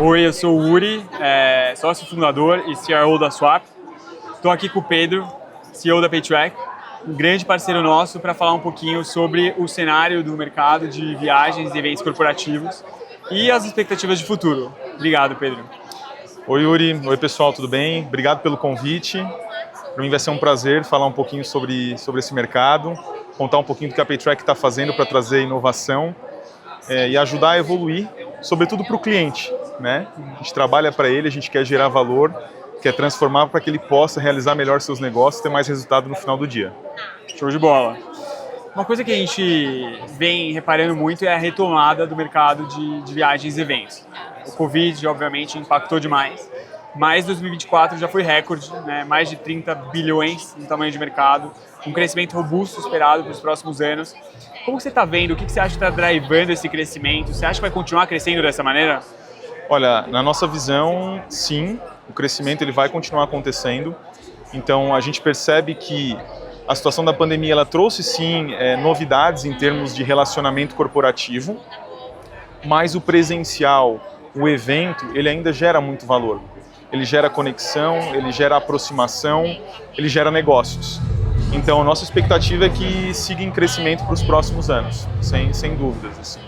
Oi, eu sou o Uri, sócio fundador e CRO da Swap. Estou aqui com o Pedro, CEO da Paytrack, um grande parceiro nosso, para falar um pouquinho sobre o cenário do mercado de viagens e eventos corporativos e as expectativas de futuro. Obrigado, Pedro. Oi, Uri. Oi, pessoal, tudo bem? Obrigado pelo convite. Para mim vai ser um prazer falar um pouquinho sobre esse mercado, contar um pouquinho do que a Paytrack está fazendo para trazer inovação e ajudar a evoluir, sobretudo para o cliente, né? A gente trabalha para ele, a gente quer gerar valor, quer transformar para que ele possa realizar melhor seus negócios e ter mais resultado no final do dia. Show de bola. Uma coisa que a gente vem reparando muito é a retomada do mercado de viagens e eventos. O Covid, obviamente, impactou demais, mas 2024 já foi recorde, né? Mais de 30 bilhões no tamanho de mercado, um crescimento robusto esperado para os próximos anos. Como você está vendo? O que você acha que está drivando esse crescimento? Você acha que vai continuar crescendo dessa maneira? Olha, na nossa visão, sim, o crescimento ele vai continuar acontecendo. Então, a gente percebe que a situação da pandemia ela trouxe, sim, novidades em termos de relacionamento corporativo, mas o presencial, o evento, ele ainda gera muito valor. Ele gera conexão, ele gera aproximação, ele gera negócios. Então, a nossa expectativa é que siga em crescimento para os próximos anos, sem dúvidas. Assim.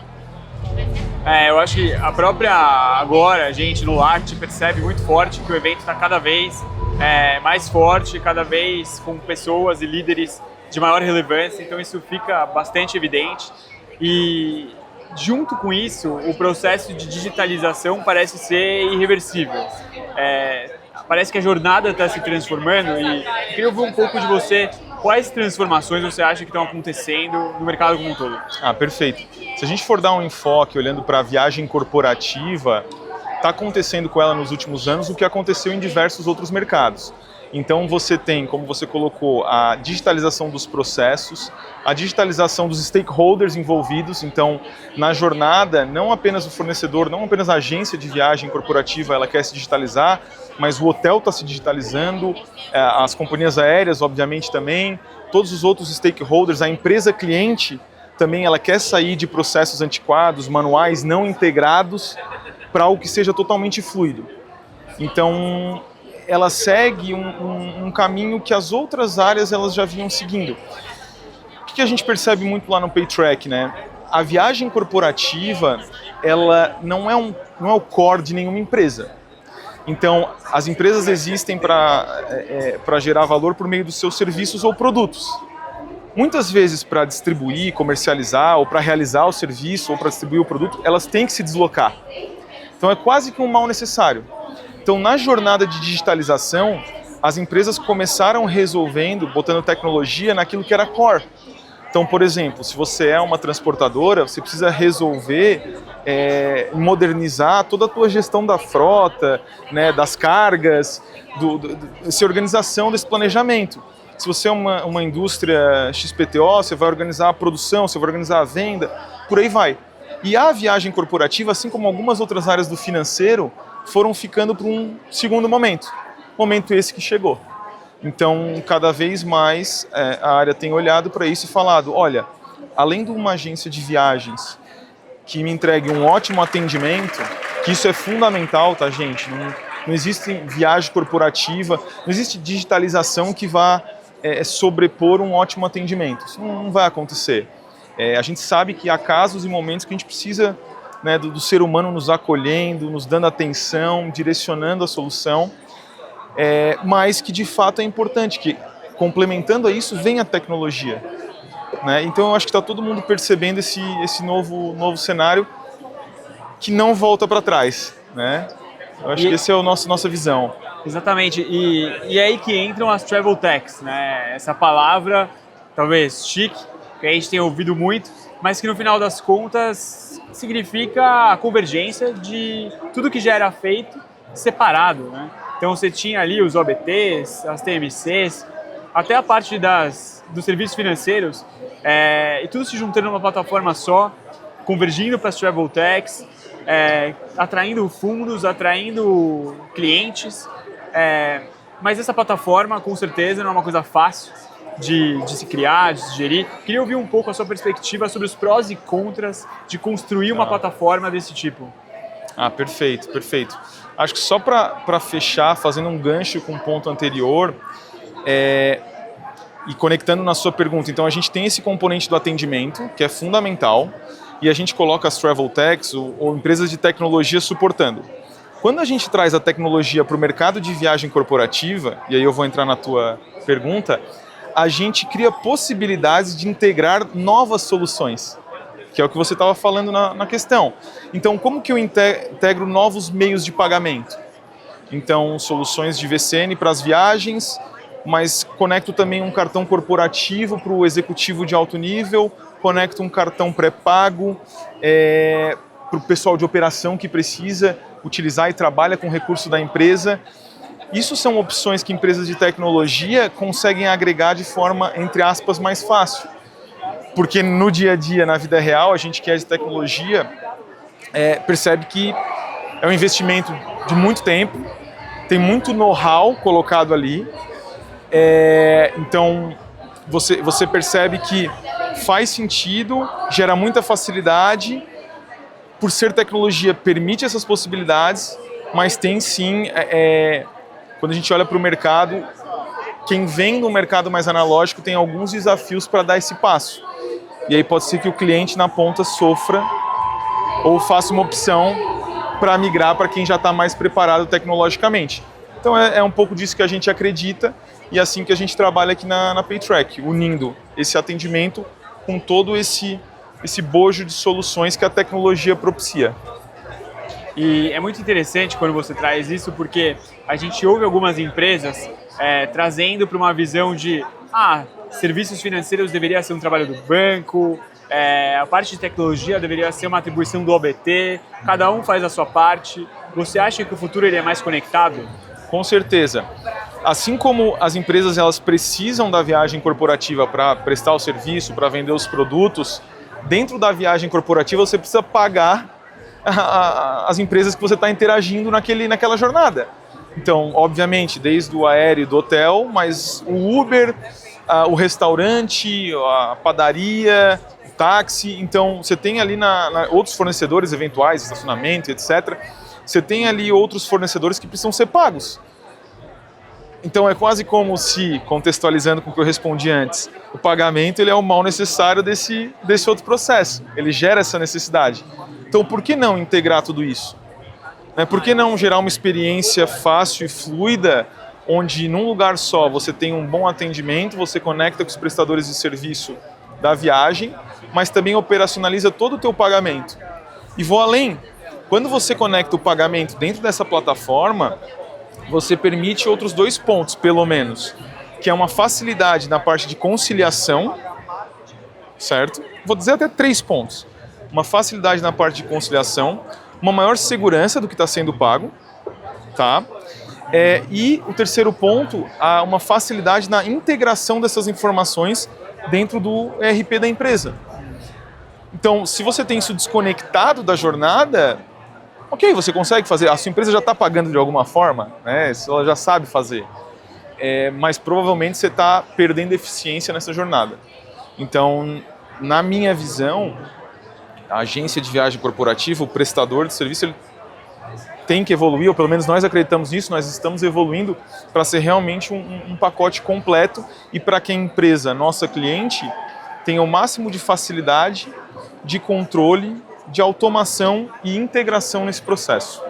Eu acho que agora, a gente no LACT percebe muito forte que o evento está cada vez mais forte, cada vez com pessoas e líderes de maior relevância, então isso fica bastante evidente. E junto com isso, o processo de digitalização parece ser irreversível. Parece que a jornada está se transformando e eu queria ouvir um pouco de você. Quais transformações você acha que estão acontecendo no mercado como um todo? Perfeito. Se a gente for dar um enfoque olhando para a viagem corporativa, está acontecendo com ela nos últimos anos o que aconteceu em diversos outros mercados. Então você tem, como você colocou, a digitalização dos processos, a digitalização dos stakeholders envolvidos. Então, na jornada, não apenas o fornecedor, não apenas a agência de viagem corporativa, ela quer se digitalizar, mas o hotel está se digitalizando, as companhias aéreas, obviamente, também, todos os outros stakeholders, a empresa cliente também, ela quer sair de processos antiquados, manuais, não integrados, para algo que seja totalmente fluido. Então, ela segue um caminho que as outras áreas elas já vinham seguindo. O que a gente percebe muito lá no Paytrack, né? A viagem corporativa, ela não é o core de nenhuma empresa. Então, as empresas existem para gerar valor por meio dos seus serviços ou produtos. Muitas vezes, para distribuir, comercializar, ou para realizar o serviço, ou para distribuir o produto, elas têm que se deslocar. Então, é quase que um mal necessário. Então, na jornada de digitalização, as empresas começaram resolvendo, botando tecnologia naquilo que era core. Então, por exemplo, se você é uma transportadora, você precisa resolver, modernizar toda a tua gestão da frota, né, das cargas, essa organização desse planejamento. Se você é uma indústria XPTO, você vai organizar a produção, você vai organizar a venda, por aí vai. E a viagem corporativa, assim como algumas outras áreas do financeiro, foram ficando para um segundo momento. Momento esse que chegou. Então, cada vez mais a área tem olhado para isso e falado, olha, além de uma agência de viagens que me entregue um ótimo atendimento, que isso é fundamental, tá, gente? Não existe viagem corporativa, não existe digitalização que vá sobrepor um ótimo atendimento. Isso não vai acontecer. A gente sabe que há casos e momentos que a gente precisa, né, do ser humano nos acolhendo, nos dando atenção, direcionando a solução, mas que de fato é importante, que complementando a isso vem a tecnologia. Né? Então eu acho que está todo mundo percebendo esse novo cenário que não volta para trás. Né? Eu acho que essa é a nossa visão. Exatamente, e é aí que entram as travel techs, né? Essa palavra, talvez chique, que a gente tem ouvido muito, mas que no final das contas significa a convergência de tudo que já era feito separado, né? Então você tinha ali os OBTs, as TMCs, até a parte dos serviços financeiros, e tudo se juntando numa plataforma só, convergindo para as travel techs, atraindo fundos, atraindo clientes, mas essa plataforma com certeza não é uma coisa fácil, de se criar, de se gerir. Queria ouvir um pouco a sua perspectiva sobre os prós e contras de construir uma plataforma desse tipo. Perfeito, perfeito. Acho que só para fechar, fazendo um gancho com o ponto anterior, e conectando na sua pergunta, então a gente tem esse componente do atendimento, que é fundamental, e a gente coloca as travel techs ou empresas de tecnologia suportando. Quando a gente traz a tecnologia para o mercado de viagem corporativa, e aí eu vou entrar na tua pergunta, a gente cria possibilidades de integrar novas soluções, que é o que você estava falando na questão. Então, como que eu integro novos meios de pagamento? Então, soluções de VCN para as viagens, mas conecto também um cartão corporativo para o executivo de alto nível, conecto um cartão pré-pago para o pessoal de operação que precisa utilizar e trabalha com recurso da empresa. Isso são opções que empresas de tecnologia conseguem agregar de forma, entre aspas, mais fácil. Porque no dia a dia, na vida real, a gente que é de tecnologia percebe que é um investimento de muito tempo, tem muito know-how colocado ali, então você percebe que faz sentido, gera muita facilidade, por ser tecnologia permite essas possibilidades, mas tem sim, quando a gente olha para o mercado, quem vem no mercado mais analógico tem alguns desafios para dar esse passo. E aí pode ser que o cliente na ponta sofra ou faça uma opção para migrar para quem já está mais preparado tecnologicamente. Então é um pouco disso que a gente acredita e é assim que a gente trabalha aqui na Paytrack, unindo esse atendimento com todo esse bojo de soluções que a tecnologia propicia. E é muito interessante quando você traz isso, porque a gente ouve algumas empresas trazendo para uma visão de serviços financeiros deveria ser um trabalho do banco, a parte de tecnologia deveria ser uma atribuição do OBT, cada um faz a sua parte. Você acha que o futuro ele é mais conectado? Com certeza. Assim como as empresas elas precisam da viagem corporativa para prestar o serviço, para vender os produtos, dentro da viagem corporativa você precisa pagar as empresas que você está interagindo naquela jornada. Então, obviamente, desde o aéreo do hotel, mas o Uber, o restaurante, a padaria, o táxi. Então, você tem ali outros fornecedores eventuais, estacionamento, etc. Você tem ali outros fornecedores que precisam ser pagos. Então, é quase como se, contextualizando com o que eu respondi antes, o pagamento ele é o mal necessário desse outro processo. Ele gera essa necessidade. Então, por que não integrar tudo isso? Por que não gerar uma experiência fácil e fluida, onde num lugar só você tem um bom atendimento, você conecta com os prestadores de serviço da viagem, mas também operacionaliza todo o teu pagamento. E vou além. Quando você conecta o pagamento dentro dessa plataforma, você permite outros 2 pontos, pelo menos, que é uma facilidade na parte de conciliação, certo? Vou dizer até 3 pontos. Uma facilidade na parte de conciliação, uma maior segurança do que está sendo pago, tá? E o terceiro ponto, uma facilidade na integração dessas informações dentro do ERP da empresa. Então, se você tem isso desconectado da jornada, ok, você consegue fazer, a sua empresa já está pagando de alguma forma, né? Ela já sabe fazer, mas provavelmente você está perdendo eficiência nessa jornada. Então, na minha visão, a agência de viagem corporativa, o prestador de serviço, ele tem que evoluir, ou pelo menos nós acreditamos nisso, nós estamos evoluindo para ser realmente um pacote completo e para que a empresa, nossa cliente, tenha o máximo de facilidade, de controle, de automação e integração nesse processo.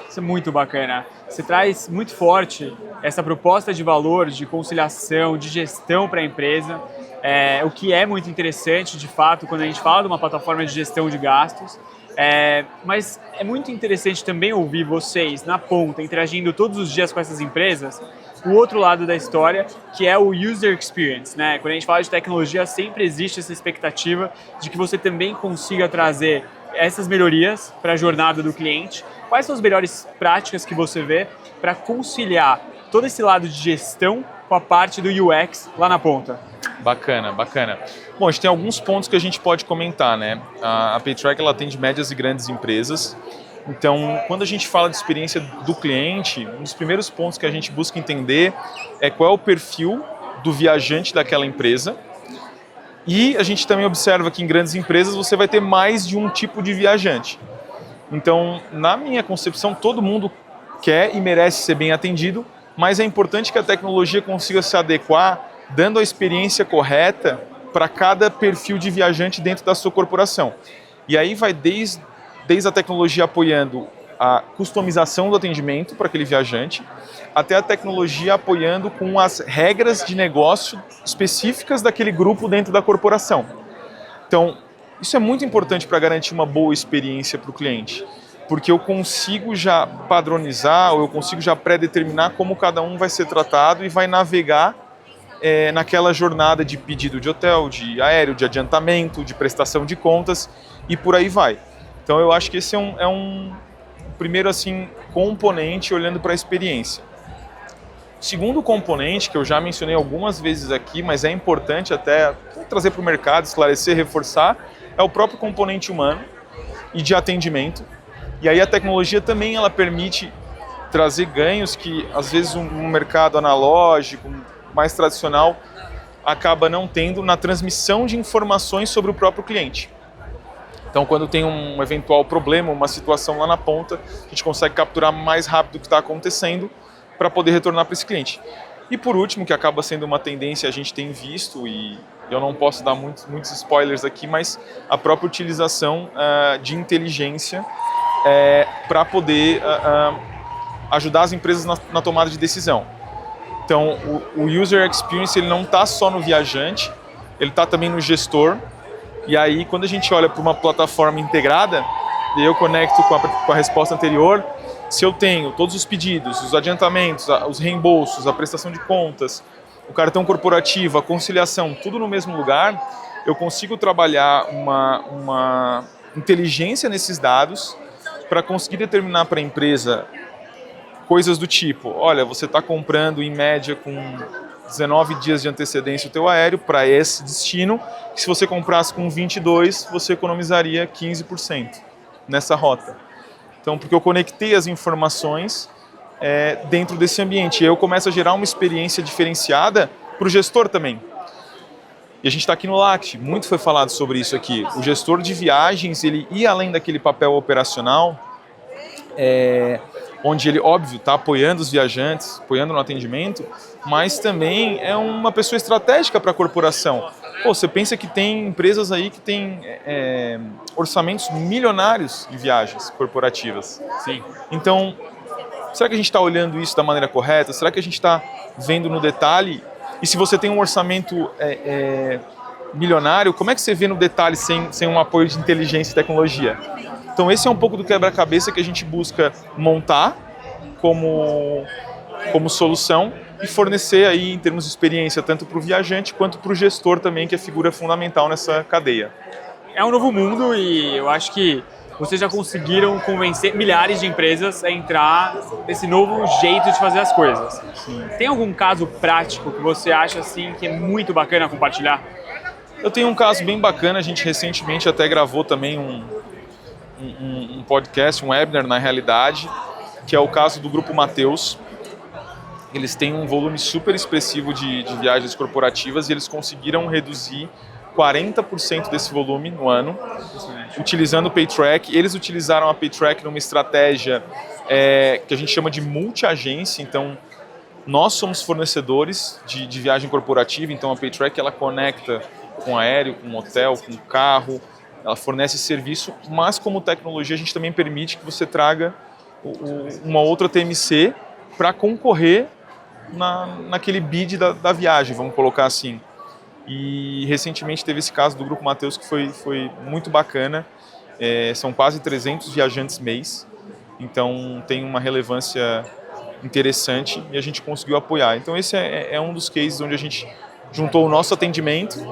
Isso é muito bacana. Você traz muito forte essa proposta de valor, de conciliação, de gestão para a empresa, o que é muito interessante, de fato, quando a gente fala de uma plataforma de gestão de gastos. Mas é muito interessante também ouvir vocês na ponta, interagindo todos os dias com essas empresas, o outro lado da história, que é o user experience, né? Quando a gente fala de tecnologia, sempre existe essa expectativa de que você também consiga trazer essas melhorias para a jornada do cliente. Quais são as melhores práticas que você vê para conciliar todo esse lado de gestão com a parte do UX lá na ponta? Bacana, bacana. Bom, a gente tem alguns pontos que a gente pode comentar, né? A Paytrack ela atende médias e grandes empresas. Então, quando a gente fala de experiência do cliente, um dos primeiros pontos que a gente busca entender é qual é o perfil do viajante daquela empresa. E a gente também observa que em grandes empresas você vai ter mais de um tipo de viajante. Então, na minha concepção, todo mundo quer e merece ser bem atendido, mas é importante que a tecnologia consiga se adequar, dando a experiência correta para cada perfil de viajante dentro da sua corporação. E aí vai desde a tecnologia apoiando a customização do atendimento para aquele viajante, até a tecnologia apoiando com as regras de negócio específicas daquele grupo dentro da corporação. Então, isso é muito importante para garantir uma boa experiência para o cliente, porque eu consigo já padronizar, ou eu consigo já pré-determinar como cada um vai ser tratado e vai navegar naquela jornada de pedido de hotel, de aéreo, de adiantamento, de prestação de contas e por aí vai. Então eu acho que esse é um primeiro assim, componente olhando para a experiência. O segundo componente, que eu já mencionei algumas vezes aqui, mas é importante até trazer para o mercado, esclarecer, reforçar, é o próprio componente humano e de atendimento. E aí a tecnologia também ela permite trazer ganhos que às vezes um mercado analógico, mais tradicional, acaba não tendo na transmissão de informações sobre o próprio cliente. Então, quando tem um eventual problema, uma situação lá na ponta, a gente consegue capturar mais rápido o que está acontecendo para poder retornar para esse cliente. E por último, que acaba sendo uma tendência, a gente tem visto, e eu não posso dar muitos spoilers aqui, mas a própria utilização de inteligência para poder ajudar as empresas na tomada de decisão. Então, o user experience ele não está só no viajante, ele está também no gestor. E aí, quando a gente olha para uma plataforma integrada, e eu conecto com a resposta anterior, se eu tenho todos os pedidos, os adiantamentos, os reembolsos, a prestação de contas, o cartão corporativo, a conciliação, tudo no mesmo lugar, eu consigo trabalhar uma inteligência nesses dados para conseguir determinar para a empresa coisas do tipo, olha, você está comprando em média com 19 dias de antecedência o teu aéreo para esse destino, que se você comprasse com 22, você economizaria 15% nessa rota. Então, porque eu conectei as informações dentro desse ambiente, e aí eu começo a gerar uma experiência diferenciada para o gestor também. E a gente está aqui no LACT, muito foi falado sobre isso aqui. O gestor de viagens, ele ia além daquele papel operacional, onde ele, óbvio, está apoiando os viajantes, apoiando no atendimento, mas também é uma pessoa estratégica para a corporação. Pô, você pensa que tem empresas aí que têm orçamentos milionários de viagens corporativas. Sim. Então, será que a gente está olhando isso da maneira correta? Será que a gente está vendo no detalhe? E se você tem um orçamento milionário, como é que você vê no detalhe sem um apoio de inteligência e tecnologia? Então esse é um pouco do quebra-cabeça que a gente busca montar como solução e fornecer aí em termos de experiência tanto para o viajante quanto para o gestor também, que é figura fundamental nessa cadeia. É um novo mundo e eu acho que vocês já conseguiram convencer milhares de empresas a entrar nesse novo jeito de fazer as coisas. Sim. Tem algum caso prático que você acha assim que é muito bacana compartilhar? Eu tenho um caso bem bacana, a gente recentemente até gravou também um podcast, um webinar na realidade, que é o caso do Grupo Mateus. Eles têm um volume super expressivo de viagens corporativas e eles conseguiram reduzir 40% desse volume no ano, utilizando o PayTrack. Eles utilizaram a PayTrack numa estratégia que a gente chama de multi-agência. Então, nós somos fornecedores de viagem corporativa, então a PayTrack ela conecta com aéreo, com hotel, com carro, ela fornece serviço, mas como tecnologia a gente também permite que você traga uma outra TMC para concorrer naquele bid da viagem, vamos colocar assim. E recentemente teve esse caso do Grupo Mateus que foi muito bacana, são quase 300 viajantes mês, então tem uma relevância interessante e a gente conseguiu apoiar. Então esse é um dos cases onde a gente juntou o nosso atendimento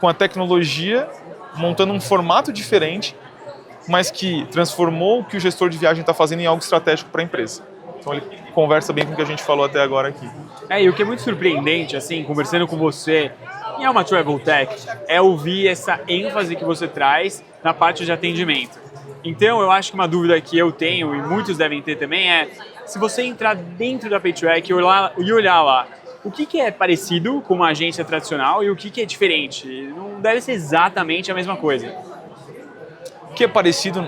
com a tecnologia, montando um formato diferente, mas que transformou o que o gestor de viagem está fazendo em algo estratégico para a empresa. Então ele conversa bem com o que a gente falou até agora aqui. E o que é muito surpreendente, assim, conversando com você em uma Travel Tech, é ouvir essa ênfase que você traz na parte de atendimento. Então, eu acho que uma dúvida que eu tenho, e muitos devem ter também, é se você entrar dentro da PayTrack e olhar lá O que é parecido com uma agência tradicional e o que é diferente? Não deve ser exatamente a mesma coisa. O que é parecido,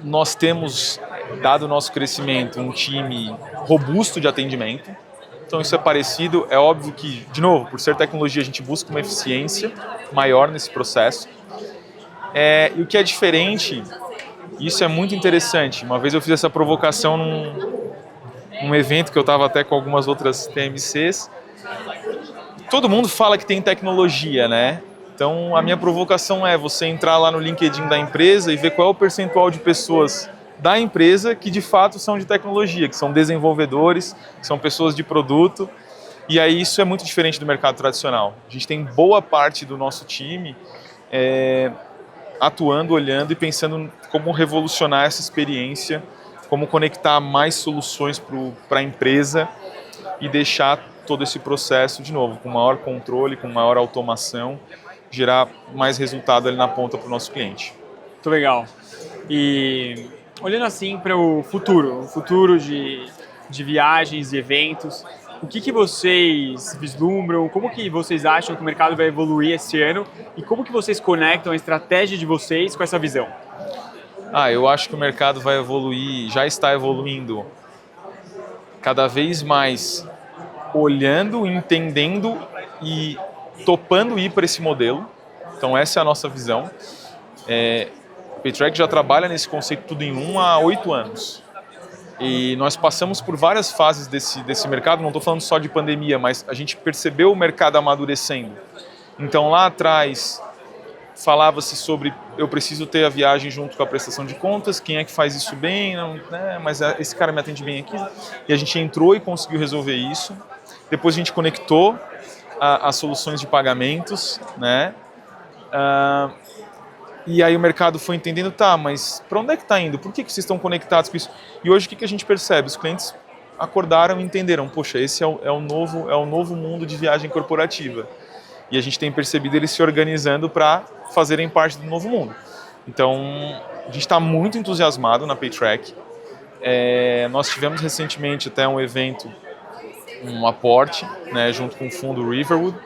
nós temos, dado o nosso crescimento, um time robusto de atendimento. Então isso é parecido, é óbvio que, de novo, por ser tecnologia, a gente busca uma eficiência maior nesse processo. E o que é diferente, isso é muito interessante. Uma vez eu fiz essa provocação num evento que eu estava até com algumas outras TMCs. Todo mundo fala que tem tecnologia, né? Então a minha provocação é você entrar lá no LinkedIn da empresa e ver qual é o percentual de pessoas da empresa que de fato são de tecnologia, que são desenvolvedores, que são pessoas de produto. E aí isso é muito diferente do mercado tradicional. A gente tem boa parte do nosso time atuando, olhando e pensando como revolucionar essa experiência, como conectar mais soluções para a empresa e deixar todo esse processo, de novo, com maior controle, com maior automação, gerar mais resultado ali na ponta para o nosso cliente. Muito legal. E olhando assim para o futuro de viagens e eventos, o que vocês vislumbram, como que vocês acham que o mercado vai evoluir esse ano e como que vocês conectam a estratégia de vocês com essa visão? Eu acho que o mercado vai evoluir, já está evoluindo cada vez mais olhando, entendendo e topando ir para esse modelo. Então essa é a nossa visão. A Paytrack já trabalha nesse conceito tudo em 1 a 8 anos. E nós passamos por várias fases desse mercado, não estou falando só de pandemia, mas a gente percebeu o mercado amadurecendo. Então lá atrás falava-se sobre eu preciso ter a viagem junto com a prestação de contas, quem é que faz isso bem, não, né? Mas esse cara me atende bem aqui. E a gente entrou e conseguiu resolver isso. Depois a gente conectou as soluções de pagamentos, né? E aí o mercado foi entendendo, mas para onde é que está indo? Por que vocês estão conectados com isso? E hoje o que a gente percebe? Os clientes acordaram e entenderam, poxa, esse é o novo mundo de viagem corporativa. E a gente tem percebido eles se organizando para fazerem parte do novo mundo. Então, a gente está muito entusiasmado na Paytrack. Nós tivemos recentemente até um evento, um aporte, né, junto com o fundo Riverwood,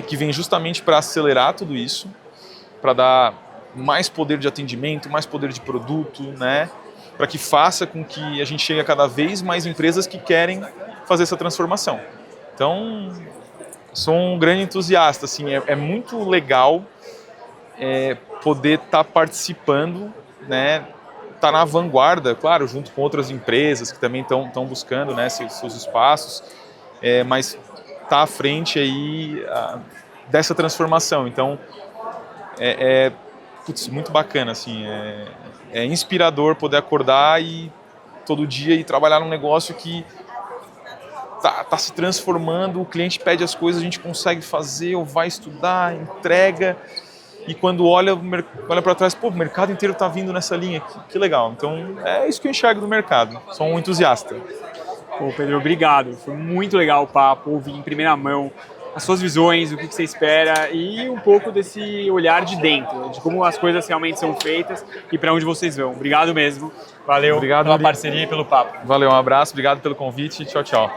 que vem justamente para acelerar tudo isso, para dar mais poder de atendimento, mais poder de produto, né, para que faça com que a gente chegue a cada vez mais empresas que querem fazer essa transformação. Então, sou um grande entusiasta, assim, é muito legal poder estar participando, né, estar na vanguarda, claro, junto com outras empresas que também estão buscando, né, seus espaços, mas estar à frente aí dessa transformação. Então, muito bacana, assim, é inspirador poder acordar e todo dia e trabalhar num negócio que tá se transformando, o cliente pede as coisas, a gente consegue fazer, ou vai estudar, entrega, e quando olha para trás, o mercado inteiro está vindo nessa linha, que legal. Então, é isso que eu enxergo do mercado, sou um entusiasta. Pedro, obrigado, foi muito legal o papo, ouvir em primeira mão as suas visões, o que você espera e um pouco desse olhar de dentro, de como as coisas realmente são feitas e para onde vocês vão. Obrigado mesmo, valeu pela parceria e pelo papo. Valeu, um abraço, obrigado pelo convite, tchau, tchau.